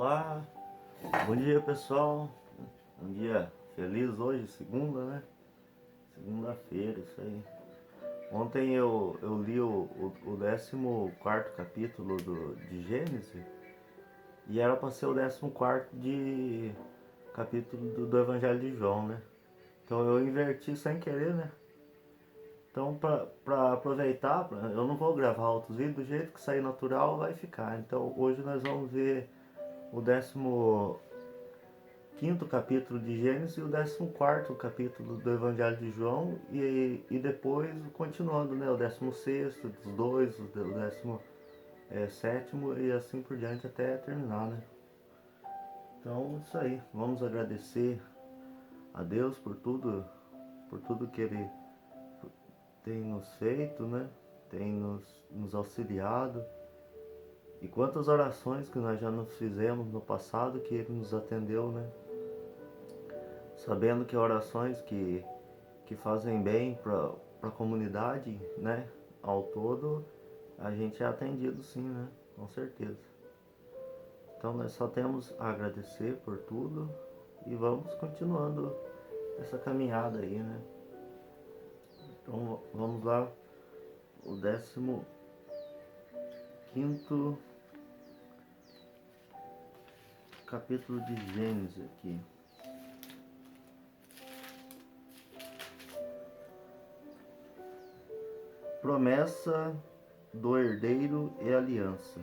Olá, bom dia pessoal, um dia feliz hoje, segunda, né? Segunda-feira, isso aí. Ontem eu li o 14º capítulo de Gênesis e era para ser o 14º capítulo do Evangelho de João, né? Então eu inverti sem querer, né? Então para aproveitar, eu não vou gravar outros vídeos, do jeito que sair natural vai ficar. Então hoje nós vamos ver o 15º capítulo de Gênesis e o 14º capítulo do Evangelho de João e depois continuando, né, o 16º, os dois, o 17º e assim por diante até terminar, né. Então isso aí, vamos agradecer a Deus por tudo que Ele tem nos feito, né, tem nos auxiliado. E quantas orações que nós já nos fizemos no passado que Ele nos atendeu, né? Sabendo que orações que fazem bem para a comunidade, né? Ao todo, a gente é atendido sim, né? Com certeza. Então nós só temos a agradecer por tudo e vamos continuando essa caminhada aí, né? Então vamos lá, o 15º capítulo de Gênesis aqui. Promessa do herdeiro e aliança.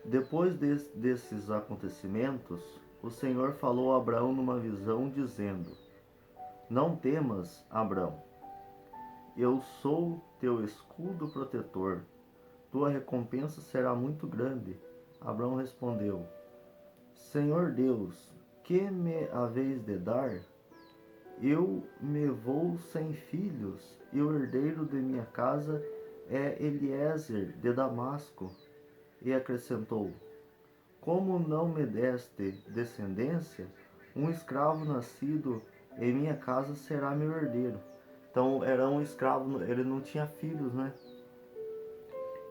Depois desses acontecimentos, o Senhor falou a Abraão numa visão, dizendo: Não temas, Abraão, eu sou teu escudo protetor, tua recompensa será muito grande. Abraão respondeu: Senhor Deus, que me haveis de dar? Eu me vou sem filhos, e o herdeiro de minha casa é Eliezer de Damasco. E acrescentou: Como não me deste descendência, um escravo nascido em minha casa será meu herdeiro. Então era um escravo, ele não tinha filhos, né?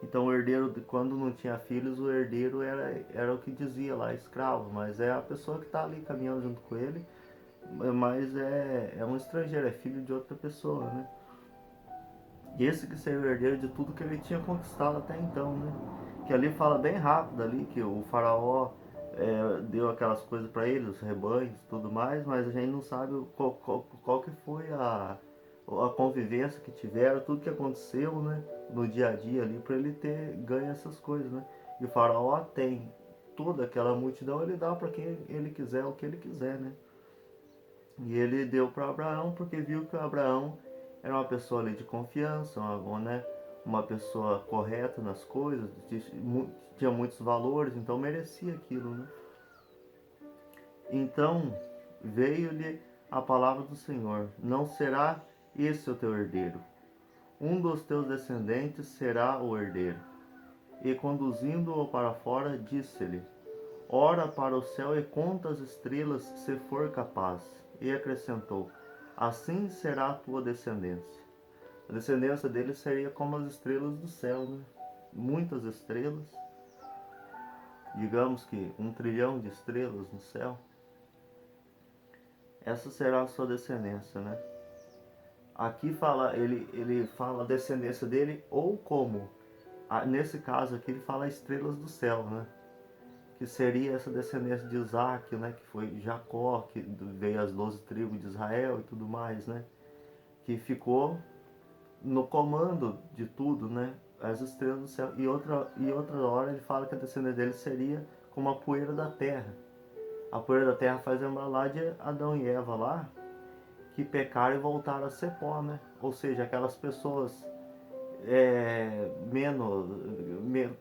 Então o herdeiro, quando não tinha filhos, o herdeiro era o que dizia lá, escravo, mas é a pessoa que está ali caminhando junto com ele, mas é um estrangeiro, é filho de outra pessoa, né? E esse que seria o herdeiro de tudo que ele tinha conquistado até então, né? Que ali fala bem rápido ali que o faraó deu aquelas coisas para ele, os rebanhos e tudo mais, mas a gente não sabe qual que foi a convivência que tiveram, tudo que aconteceu, né, no dia a dia ali para ele ter ganho essas coisas, né? E o faraó tem toda aquela multidão, ele dá para quem ele quiser, o que ele quiser, né? E ele deu para Abraão porque viu que Abraão era uma pessoa ali de confiança, uma pessoa correta nas coisas, tinha muitos valores, então merecia aquilo, né? Então veio-lhe a palavra do Senhor: Não será esse o teu herdeiro. Um dos teus descendentes será o herdeiro. E conduzindo-o para fora, disse-lhe: Ora para o céu e conta as estrelas, se for capaz. E acrescentou: Assim será a tua descendência. A descendência dele seria como as estrelas do céu, né? Muitas estrelas. Digamos que 1 trilhão de estrelas no céu. Essa será a sua descendência, né? Aqui fala, ele fala a descendência dele ou como. Nesse caso aqui ele fala estrelas do céu, né? Que seria essa descendência de Isaac, né? Que foi Jacó, que veio as 12 tribos de Israel e tudo mais, né? Que ficou no comando de tudo, né? As estrelas do céu. E outra hora ele fala que a descendência dele seria como a poeira da terra. A poeira da terra faz lembrar lá de Adão e Eva lá, que pecaram e voltaram a ser pó, né? Ou seja, aquelas pessoas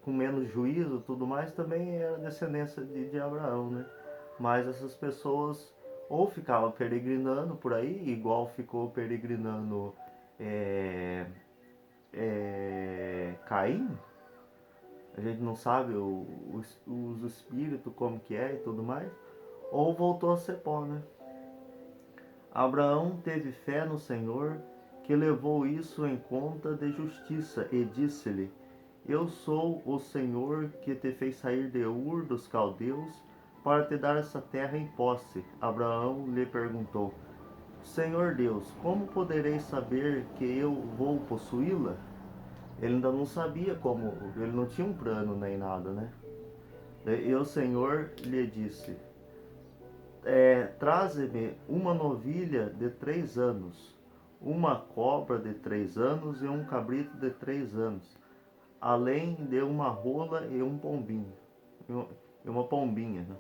com menos juízo tudo mais, também era descendência de Abraão, né? Mas essas pessoas ou ficavam peregrinando por aí, igual ficou peregrinando Caim. A gente não sabe os espíritos como que é e tudo mais, ou voltou a ser pó, né? Abraão teve fé no Senhor, que levou isso em conta de justiça, e disse-lhe: Eu sou o Senhor que te fez sair de Ur dos Caldeus para te dar essa terra em posse. Abraão lhe perguntou: Senhor Deus, como poderei saber que eu vou possuí-la? Ele ainda não sabia como, ele não tinha um plano nem nada, né? E o Senhor lhe disse: traze-me uma novilha de 3 anos, uma cobra de 3 anos e um cabrito de 3 anos, além de uma rola e um pombinho, e uma pombinha, né?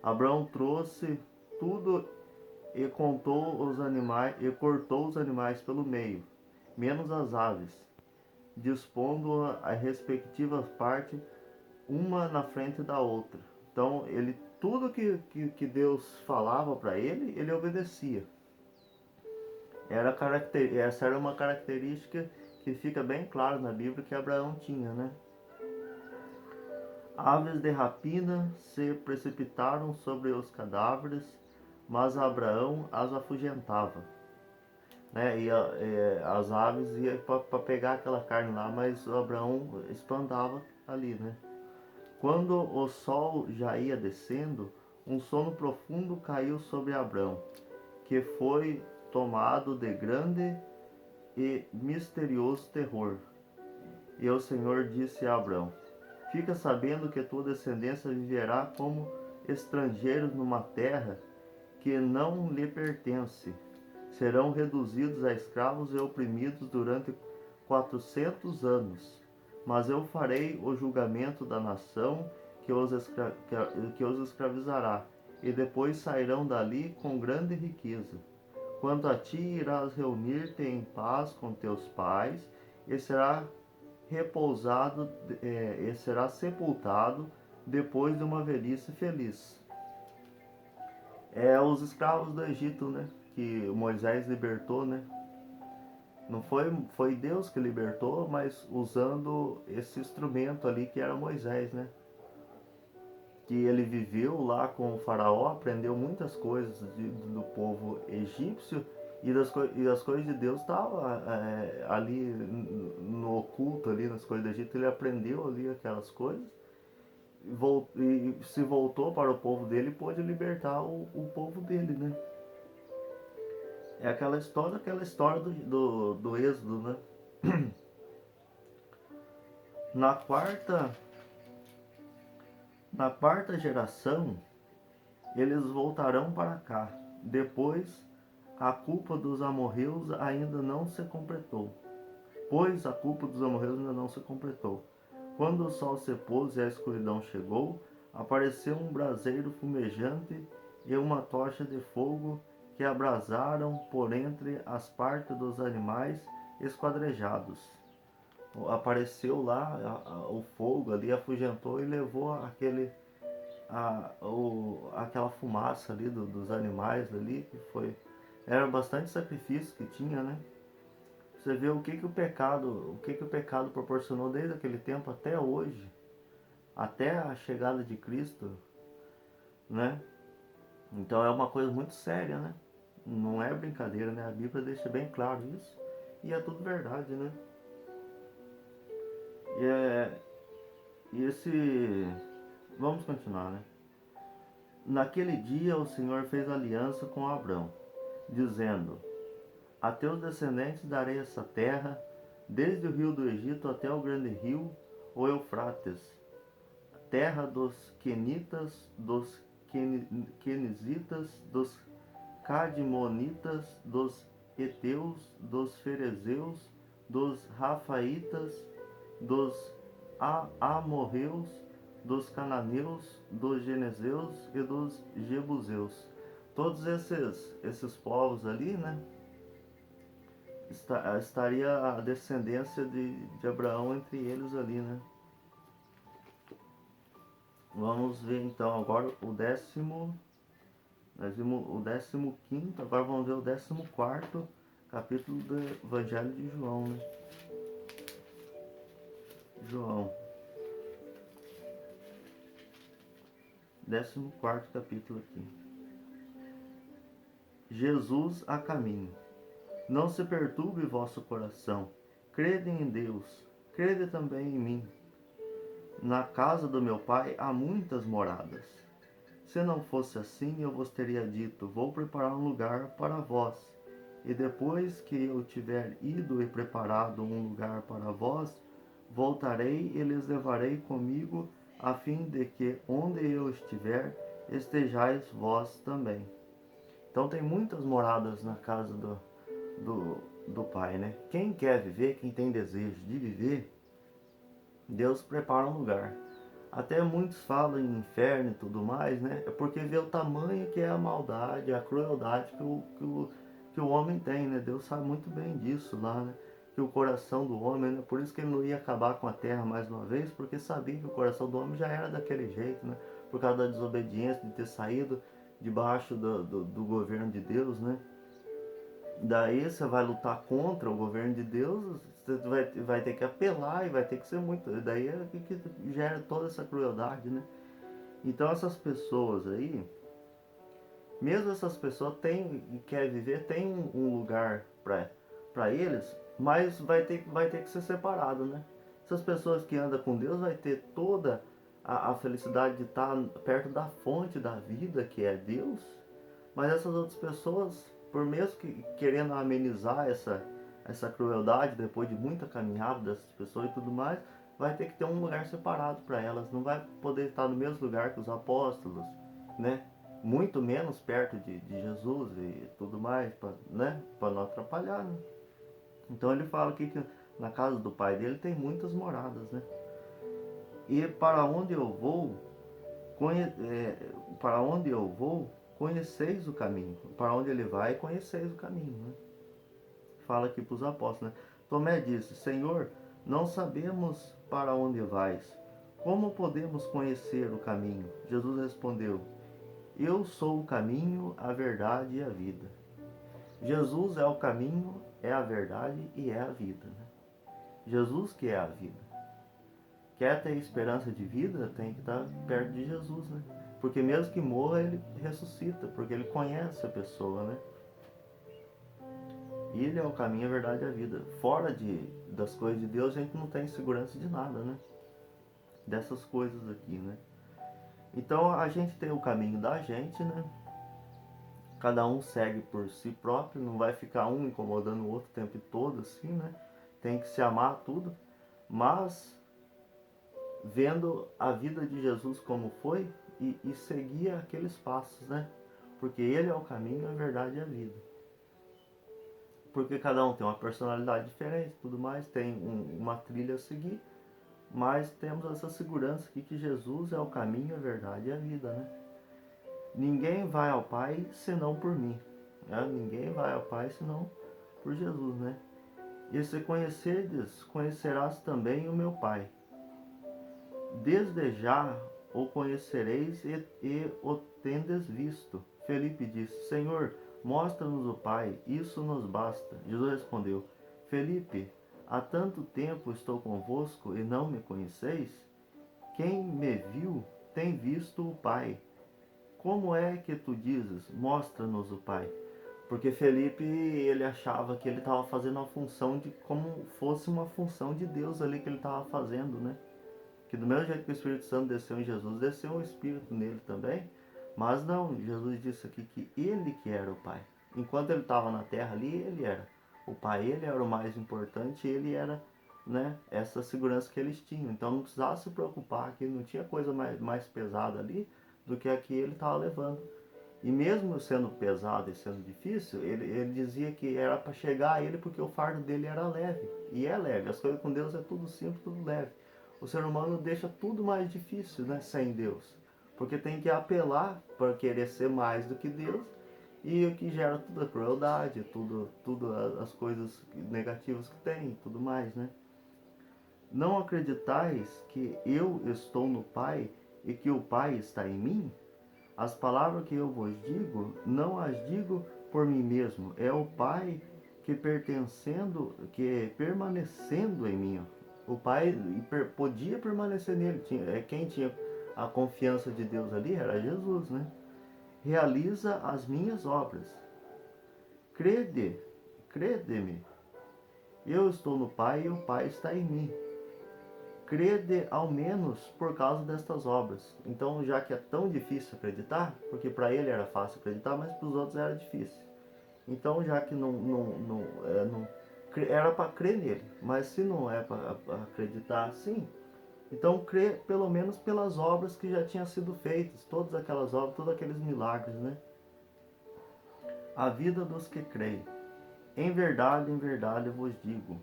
Abraão trouxe tudo e contou os animais e cortou os animais pelo meio, menos as aves, dispondo a respectivas partes uma na frente da outra. Então ele tudo que Deus falava para ele, ele obedecia. Essa era uma característica que fica bem claro na Bíblia que Abraão tinha, né? Aves de rapina se precipitaram sobre os cadáveres, mas Abraão as afugentava, né? As aves iam para pegar aquela carne lá, mas Abraão espantava ali, né? Quando o sol já ia descendo, um sono profundo caiu sobre Abrão, que foi tomado de grande e misterioso terror. E o Senhor disse a Abrão: Fica sabendo que tua descendência viverá como estrangeiros numa terra que não lhe pertence. Serão reduzidos a escravos e oprimidos durante 400 anos. Mas eu farei o julgamento da nação que os escravizará, e depois sairão dali com grande riqueza. Quanto a ti, irás reunir-te em paz com teus pais, e será sepultado depois de uma velhice feliz. Os escravos do Egito, né? Que Moisés libertou, né? Não foi Deus que libertou, mas usando esse instrumento ali que era Moisés, né? Que ele viveu lá com o faraó, aprendeu muitas coisas do povo egípcio e as coisas de Deus estavam ali no oculto, ali nas coisas do Egito. Ele aprendeu ali aquelas coisas e se voltou para o povo dele e pôde libertar o povo dele, né? É aquela história do Êxodo, né? Na quarta geração, eles voltarão para cá. Depois, a culpa dos amorreus ainda não se completou. Quando o sol se pôs e a escuridão chegou, apareceu um braseiro fumejante e uma tocha de fogo que abrasaram por entre as partes dos animais esquadrejados. Apareceu lá o fogo ali, afugentou e levou aquela fumaça ali dos animais ali, era bastante sacrifício que tinha, né? Você vê o que o pecado proporcionou desde aquele tempo até hoje, até a chegada de Cristo, né? Então é uma coisa muito séria, né? Não é brincadeira, né? A Bíblia deixa bem claro isso e é tudo verdade, né? Vamos continuar, né? Naquele dia o Senhor fez aliança com Abrão, dizendo: A teus descendentes darei essa terra, desde o rio do Egito até o grande rio, o Eufrates, terra dos Quenitas, dos Quenizitas, dos Cadmonitas, dos Eteus, dos Ferezeus, dos Rafaitas, dos Amorreus, dos Cananeus, dos Genezeus e dos Jebuseus. Todos esses povos ali, né? Estaria a descendência de Abraão entre eles ali, né? Vamos ver então agora nós vimos o 15º, agora vamos ver o 14º capítulo do Evangelho de João, né? João, 14º capítulo aqui. Jesus a caminho. Não se perturbe vosso coração. Crede em Deus, crede também em mim. Na casa do meu pai há muitas moradas. Se não fosse assim, eu vos teria dito: vou preparar um lugar para vós. E depois que eu tiver ido e preparado um lugar para vós, voltarei e lhes levarei comigo, a fim de que onde eu estiver, estejais vós também. Então tem muitas moradas na casa do, do Pai, né? Quem quer viver, quem tem desejo de viver, Deus prepara um lugar. Até muitos falam em inferno e tudo mais, né? É porque vê o tamanho que é a maldade, a crueldade que o homem tem, né? Deus sabe muito bem disso lá, né? Que o coração do homem, né? Por isso que ele não ia acabar com a terra mais uma vez, porque sabia que o coração do homem já era daquele jeito, né? Por causa da desobediência, de ter saído debaixo do governo de Deus, né? Daí você vai lutar contra o governo de Deus, você vai ter que apelar e vai ter que ser muito. Daí é que gera toda essa crueldade, né? Então essas pessoas aí, mesmo essas pessoas querem viver, tem um lugar para eles, mas vai ter que ser separado, né? Essas pessoas que andam com Deus vai ter toda a felicidade de estar perto da fonte da vida, que é Deus, mas essas outras pessoas, por mesmo que querendo amenizar essa crueldade, depois de muita caminhada dessas pessoas e tudo mais, vai ter que ter um lugar separado para elas. Não vai poder estar no mesmo lugar que os apóstolos, né? Muito menos perto de Jesus e tudo mais, né? Para não atrapalhar, né? Então ele fala aqui que na casa do pai dele tem muitas moradas, né? E para onde eu vou, para onde eu vou, conheceis o caminho. Para onde ele vai, conheceis o caminho, né? Fala aqui para os apóstolos, né? Tomé disse: Senhor, não sabemos para onde vais. Como podemos conhecer o caminho? Jesus respondeu: Eu sou o caminho, a verdade e a vida. Jesus é o caminho, é a verdade e é a vida, né? Jesus que é a vida. Quer ter esperança de vida, tem que estar perto de Jesus, né? Porque mesmo que morra, ele ressuscita, porque ele conhece a pessoa, né? Ele é o caminho, a verdade e a vida. Fora das coisas de Deus, a gente não tem segurança de nada, né? Dessas coisas aqui, né? Então a gente tem o caminho da gente, né? Cada um segue por si próprio, não vai ficar um incomodando o outro o tempo todo, assim, né? Tem que se amar tudo, mas vendo a vida de Jesus como foi e seguir aqueles passos, né? Porque ele é o caminho, a verdade e a vida. Porque cada um tem uma personalidade diferente, tudo mais, tem uma trilha a seguir, mas temos essa segurança aqui que Jesus é o caminho, a verdade e a vida, né? Ninguém vai ao Pai senão por mim, né? Ninguém vai ao Pai senão por Jesus, né? E se conhecerdes, conhecerás também o meu Pai. Desde já o conhecereis e o tendes visto. Felipe disse: Senhor, mostra-nos o Pai, isso nos basta. Jesus respondeu: Felipe, há tanto tempo estou convosco e não me conheceis? Quem me viu tem visto o Pai. Como é que tu dizes: mostra-nos o Pai? Porque Felipe, ele achava que ele estava fazendo a função de como fosse uma função de Deus ali que ele estava fazendo, né? Que do mesmo jeito que o Espírito Santo desceu em Jesus, desceu o Espírito nele também. Mas não, Jesus disse aqui que ele que era o Pai. Enquanto ele estava na terra ali, ele era o Pai, ele era o mais importante, ele era, né, essa segurança que eles tinham. Então não precisava se preocupar, que não tinha coisa mais pesada ali do que a que ele estava levando. E mesmo sendo pesado e sendo difícil, ele dizia que era para chegar a ele porque o fardo dele era leve. E é leve, as coisas com Deus é tudo simples, tudo leve. O ser humano deixa tudo mais difícil, né, sem Deus. Porque tem que apelar para querer ser mais do que Deus. E o que gera toda a crueldade, tudo as coisas negativas que tem, tudo mais, né? Não acreditais que eu estou no Pai e que o Pai está em mim? As palavras que eu vos digo, não as digo por mim mesmo. É o Pai que permanecendo em mim. O Pai podia permanecer nele. Quem tinha a confiança de Deus ali era Jesus, né? Realiza as minhas obras. Crede-me. Eu estou no Pai e o Pai está em mim. crede ao menos por causa destas obras. Então, já que é tão difícil acreditar, porque para ele era fácil acreditar, mas para os outros era difícil. Então, já que não era para crer nele, mas se não é para acreditar assim, então crê pelo menos pelas obras que já tinham sido feitas, todas aquelas obras, todos aqueles milagres, né? A vida dos que creem. Em verdade eu vos digo,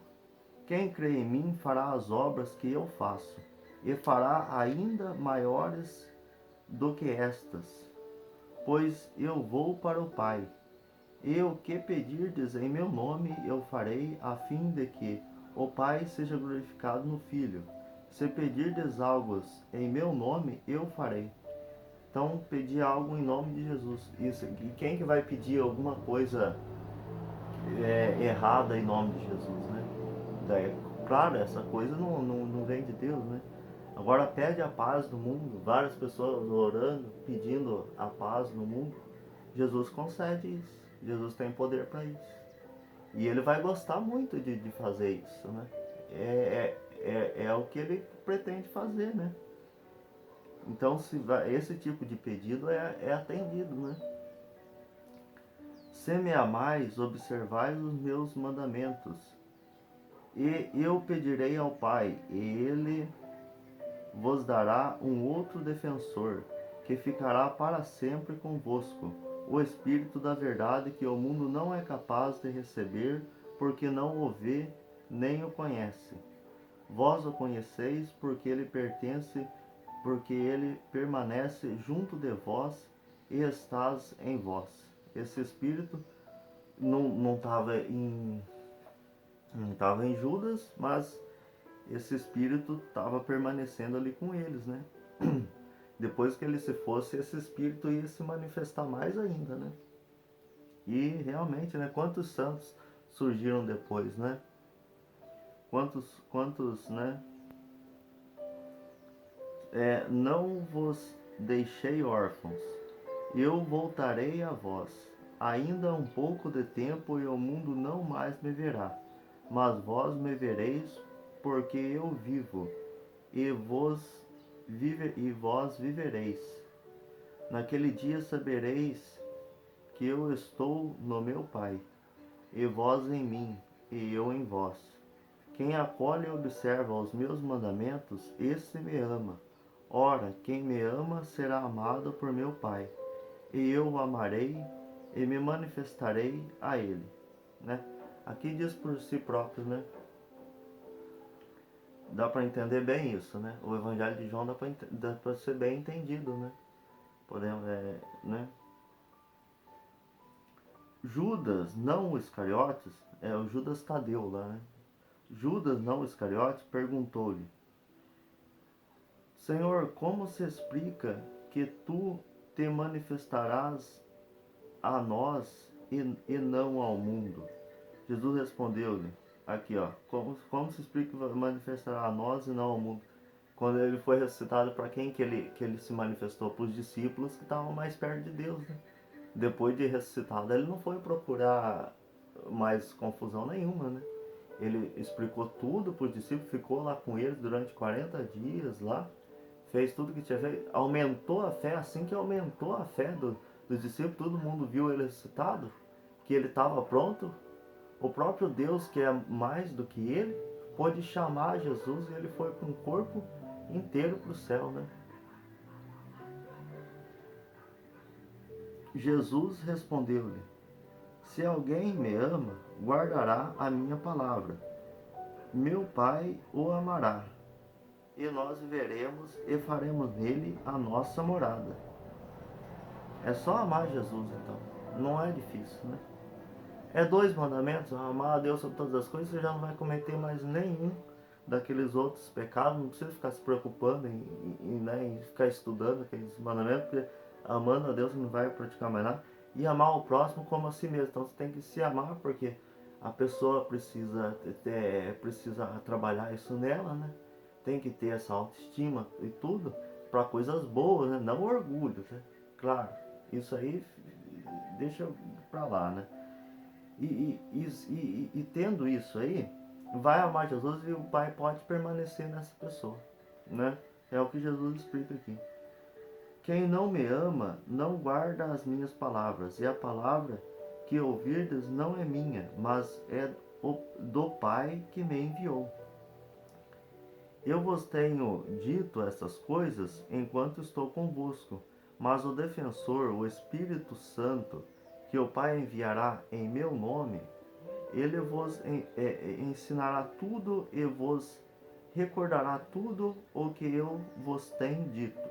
quem crê em mim fará as obras que eu faço, e fará ainda maiores do que estas, pois eu vou para o Pai. E o que pedirdes em meu nome eu farei, a fim de que o Pai seja glorificado no Filho. Se pedirdes algo em meu nome, eu farei. Então, pedir algo em nome de Jesus. Isso. E quem que vai pedir alguma coisa errada em nome de Jesus, né? Daí, claro, essa coisa não vem de Deus, né? Agora pede a paz do mundo, várias pessoas orando, pedindo a paz no mundo. Jesus concede isso. Jesus tem poder para isso. E ele vai gostar muito de fazer isso, né? É o que ele pretende fazer, né? Então, esse tipo de pedido é atendido, né? Se me amais, observai os meus mandamentos. E eu pedirei ao Pai, e ele vos dará um outro defensor, que ficará para sempre convosco, o Espírito da verdade, que o mundo não é capaz de receber, porque não o vê nem o conhece. Vós o conheceis, porque ele permanece junto de vós e estás em vós. Esse Espírito não estava em Judas, mas esse Espírito estava permanecendo ali com eles, né? Depois que ele se fosse, esse Espírito ia se manifestar mais ainda, né? E realmente, né? Quantos santos surgiram depois, né? Quantos, né? Não vos deixei órfãos, eu voltarei a vós. Ainda um pouco de tempo e o mundo não mais me verá, mas vós me vereis, porque eu vivo, e vós vivereis. Naquele dia sabereis que eu estou no meu Pai, e vós em mim, e eu em vós. Quem acolhe e observa os meus mandamentos, esse me ama. Ora, quem me ama será amado por meu Pai, e eu o amarei e me manifestarei a ele, né? Aqui diz por si próprio, né? Dá para entender bem isso, né? O Evangelho de João dá para ser bem entendido, né? Podemos, né? Judas, não o Iscariotes, é o Judas Tadeu lá, né? Judas, não o Iscariotes, perguntou-lhe: Senhor, como se explica que tu te manifestarás a nós e não ao mundo? Jesus respondeu-lhe, aqui ó, como se explica que manifestará a nós e não ao mundo? Quando ele foi ressuscitado, para quem que ele se manifestou? Para os discípulos que estavam mais perto de Deus, né? Depois de ressuscitado, ele não foi procurar mais confusão nenhuma, né? Ele explicou tudo para os discípulos, ficou lá com eles durante 40 dias lá, fez tudo que tinha feito, aumentou a fé. Assim que aumentou a fé dos discípulos, todo mundo viu ele ressuscitado, que ele estava pronto. O próprio Deus, que é mais do que ele, pôde chamar Jesus e ele foi com o corpo inteiro para o céu, né? Jesus respondeu-lhe: Se alguém me ama, guardará a minha palavra. Meu Pai o amará, e nós veremos e faremos nele a nossa morada. É só amar Jesus, então. Não é difícil, né? É 2 mandamentos: amar a Deus sobre todas as coisas. Você já não vai cometer mais nenhum daqueles outros pecados. Não precisa ficar se preocupando né, em ficar estudando aqueles mandamentos, porque amando a Deus você não vai praticar mais nada. E amar o próximo como a si mesmo. Então você tem que se amar, porque a pessoa precisa trabalhar isso nela, né? Tem que ter essa autoestima e tudo para coisas boas, né? Não orgulho, né? Claro, isso aí deixa pra lá, né? E tendo isso aí, vai amar Jesus e o Pai pode permanecer nessa pessoa, né? É o que Jesus explica aqui. Quem não me ama não guarda as minhas palavras, e a palavra que ouvirdes não é minha, mas é do Pai que me enviou. Eu vos tenho dito essas coisas enquanto estou convosco, mas o defensor, o Espírito Santo, que o Pai enviará em meu nome, ele vos ensinará tudo e vos recordará tudo o que eu vos tenho dito.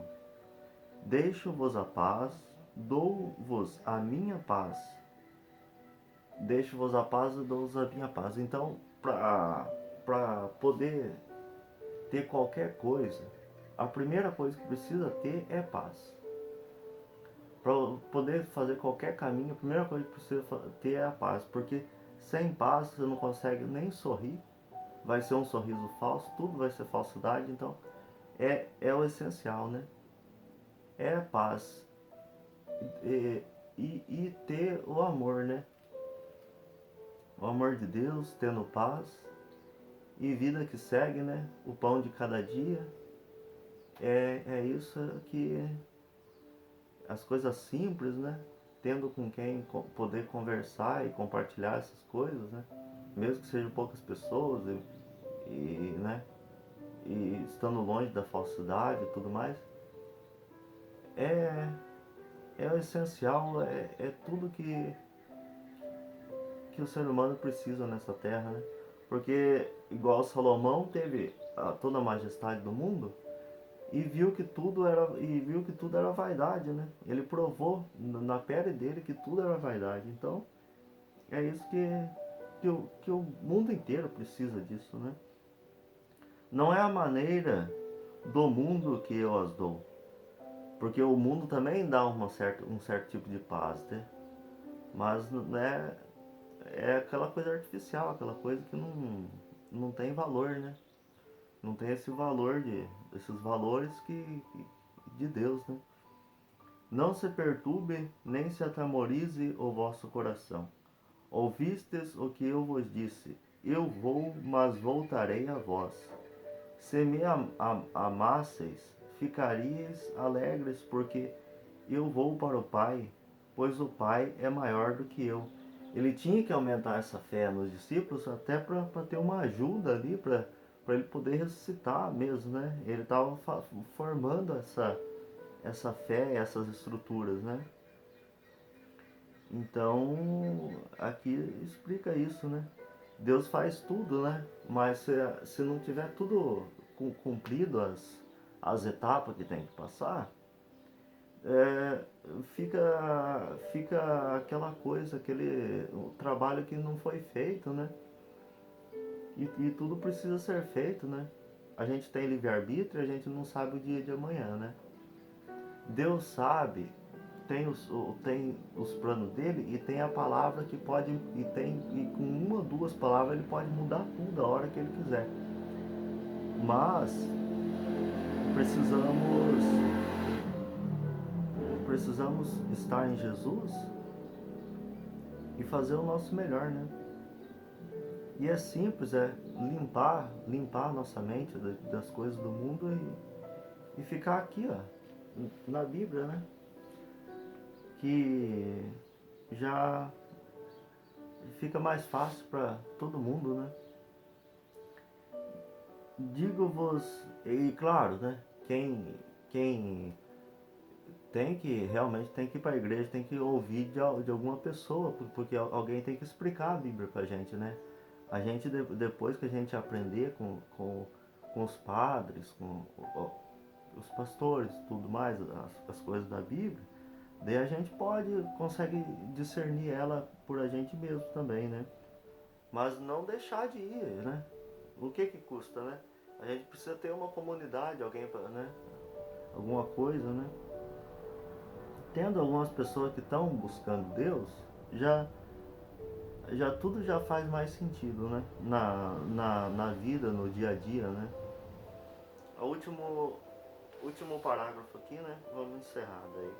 Deixo-vos a paz, dou-vos a minha paz. Deixo-vos a paz e dou-vos a minha paz. Então, para poder ter qualquer coisa, a primeira coisa que precisa ter é paz. Para poder fazer qualquer caminho, a primeira coisa que precisa ter é a paz, porque sem paz você não consegue nem sorrir, vai ser um sorriso falso, tudo vai ser falsidade, então é o essencial, né? É a paz e ter o amor, né? O amor de Deus, tendo paz e vida que segue, né? O pão de cada dia, é isso que as coisas simples, né? Tendo com quem poder conversar e compartilhar essas coisas, né? Mesmo que sejam poucas pessoas né? E estando longe da falsidade e tudo mais, é, é o essencial, é tudo que o ser humano precisa nessa terra, né? Porque igual Salomão teve toda a majestade do mundo, e viu que tudo era vaidade, né? Ele provou na pele dele que tudo era vaidade. Então, é isso que o mundo inteiro precisa disso, né? Não é a maneira do mundo que eu as dou, porque o mundo também dá um certo tipo de paz, né? Mas né, é aquela coisa artificial, aquela coisa que não tem valor, né? Não tem esse valor esses valores de Deus, né? Não se perturbe, nem se atemorize o vosso coração. Ouvistes o que eu vos disse, eu vou, mas voltarei a vós. Se me amasseis, ficaríeis alegres, porque eu vou para o Pai, pois o Pai é maior do que eu. Ele tinha que aumentar essa fé nos discípulos até para ter uma ajuda ali, para ele poder ressuscitar mesmo, né? Ele estava formando essa fé, essas estruturas, né? Então, aqui explica isso, né? Deus faz tudo, né? Mas se não tiver tudo cumprido, as etapas que tem que passar, é, fica aquela coisa, aquele trabalho que não foi feito, né? E tudo precisa ser feito, né? A gente tem livre-arbítrio, a gente não sabe o dia de amanhã, né? Deus sabe, tem os planos dele e tem a palavra que pode, e com uma ou duas palavras ele pode mudar tudo a hora que ele quiser. Mas precisamos, precisamos estar em Jesus e fazer o nosso melhor, né? E é simples, é limpar nossa mente das coisas do mundo e ficar aqui, ó, na Bíblia, né? Que já fica mais fácil para todo mundo, né? Digo-vos, e claro, né? Quem realmente tem que ir para a igreja, tem que ouvir de alguma pessoa, porque alguém tem que explicar a Bíblia pra gente, né? A gente, depois que a gente aprender com os padres, com os pastores, tudo mais, as coisas da Bíblia, daí a gente consegue discernir ela por a gente mesmo também, né? Mas não deixar de ir, né? O que custa, né? A gente precisa ter uma comunidade, alguém para, né? Alguma coisa, né? Tendo algumas pessoas que estão buscando Deus, já tudo já faz mais sentido, né? Na vida, no dia a dia, né? O último parágrafo aqui, né? Vamos encerrar daí.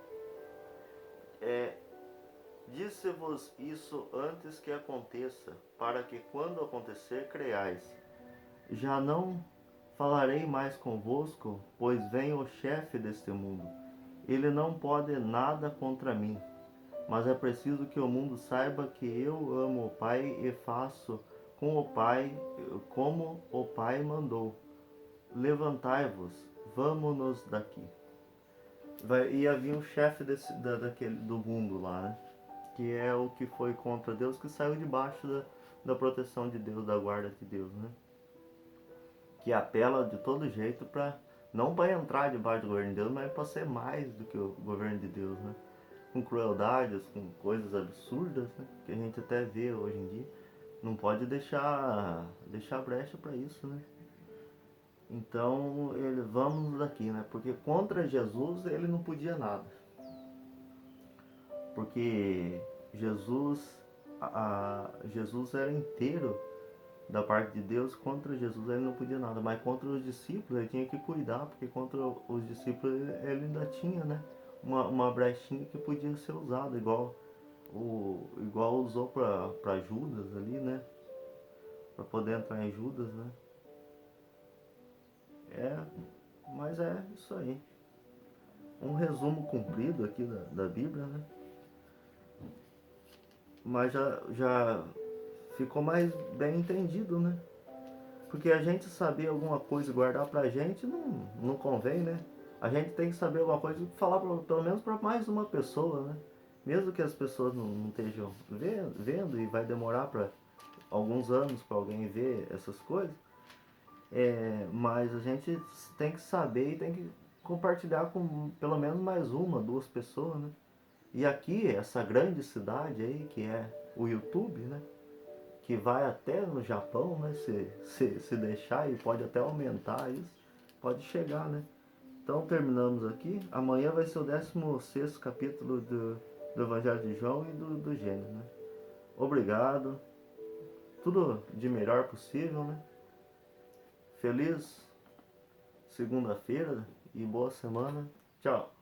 Disse-vos isso antes que aconteça, para que quando acontecer creiais. Já não falarei mais convosco, pois vem o chefe deste mundo. Ele não pode nada contra mim, mas é preciso que o mundo saiba que eu amo o Pai e faço com o Pai como o Pai mandou. Levantai-vos, vamos-nos daqui. E havia um chefe do mundo lá, né? Que é o que foi contra Deus, que saiu debaixo da proteção de Deus, da guarda de Deus, né? Que apela de todo jeito para não para entrar debaixo do governo de Deus, mas para ser mais do que o governo de Deus, né? Com crueldades, com coisas absurdas, né? Que a gente até vê hoje em dia. Não pode deixar brecha para isso, né? Então, vamos daqui, né? Porque contra Jesus ele não podia nada. Porque Jesus era inteiro da parte de Deus. Contra Jesus ele não podia nada, mas contra os discípulos ele tinha que cuidar, porque contra os discípulos ele ainda tinha, né, uma brechinha que podia ser usada, igual usou para Judas ali, né, para poder entrar em Judas, né. Mas é isso aí. Um resumo comprido aqui da Bíblia, né? Mas já ficou mais bem entendido, né? Porque a gente saber alguma coisa e guardar pra gente não convém, né? A gente tem que saber alguma coisa e falar pelo menos para mais uma pessoa, né? Mesmo que as pessoas não estejam vendo e vai demorar para alguns anos para alguém ver essas coisas, mas a gente tem que saber e tem que compartilhar com pelo menos mais uma, duas pessoas, né? E aqui, essa grande cidade aí, que é o YouTube, né? Que vai até no Japão, né? Se deixar, e pode até aumentar isso, pode chegar, né? Então terminamos aqui. Amanhã vai ser o 16º capítulo do Evangelho de João e do Gênesis, né? Obrigado. Tudo de melhor possível, né? Feliz segunda-feira e boa semana. Tchau.